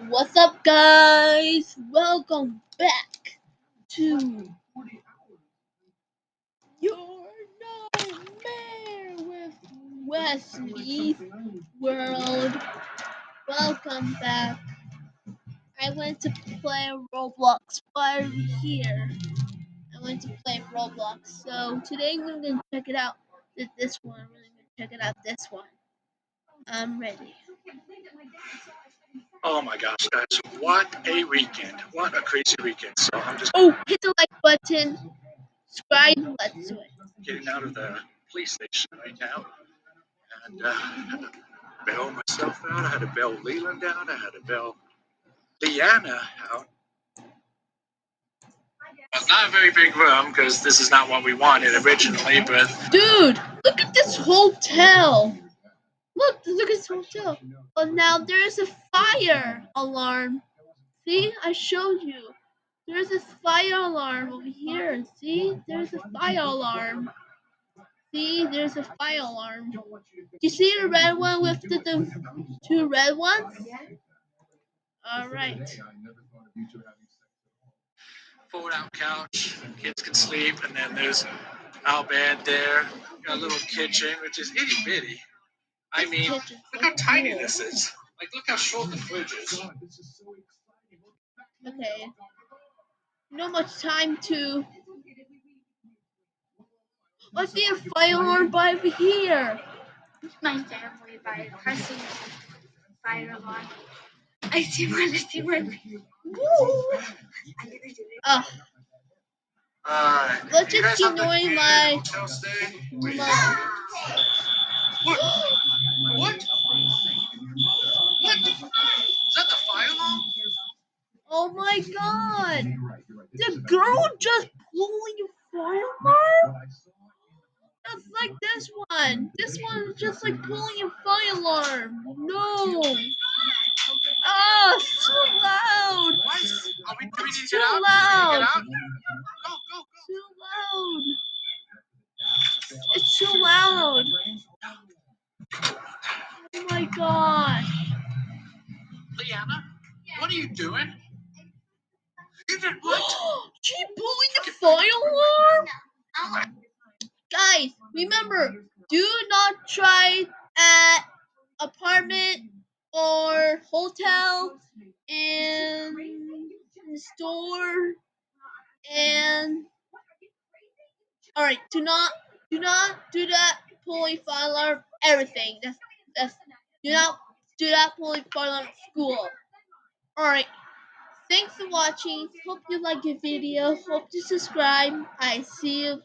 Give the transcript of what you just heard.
What's up, guys? Welcome back to Your Nightmare with Wesley's World. Welcome back. I went to play Roblox right here. I went to play Roblox. So today we're gonna check it out. This one. We're gonna check it out. This one. I'm ready. Oh my gosh, guys, what a weekend. What a crazy weekend. So I'm just Hit the like button. Subscribe. Let's do it. getting out of the police station right now. And I had to bail myself out. I had to bail Leland out. I had to bail Leanna out. Well, not a very big room because this is not what we wanted originally, but Dude, look at this hotel. Look at this hotel. But now there's a fire alarm. See, I showed you. There's a fire alarm over here. See, there's a fire alarm. See, there's a fire alarm. Do you see the red one with the two red ones? Alright. fold out couch, kids can sleep, and then there's our bed there. Got a little kitchen, which is itty bitty. I mean, look how tiny this is. Like, look how short the fridge is. Okay. No much time to. I see a fire alarm by over here. My family by pressing fire alarm. I see one. Oh, Alright. let's You just guys keep have knowing the my. hotel stay? my What? What? What? Is that the fire alarm? Oh my god! The girl just pulling a fire alarm? That's like this one. This one is just like pulling a fire alarm. No! Ah, it's too loud! What? Do we need to It's get too out? loud! Go, go, go. Too loud! It's too loud! Oh my gosh! Leanna, what are you doing? You did what? She pulling the fire alarm? Guys, remember, do not try at apartment or hotel and store and alright, do not do that pulling fire alarm everything. That's do not do that pulling fire alarm at school. Alright. Thanks for watching. Hope you like the video. Hope you subscribe. I see you.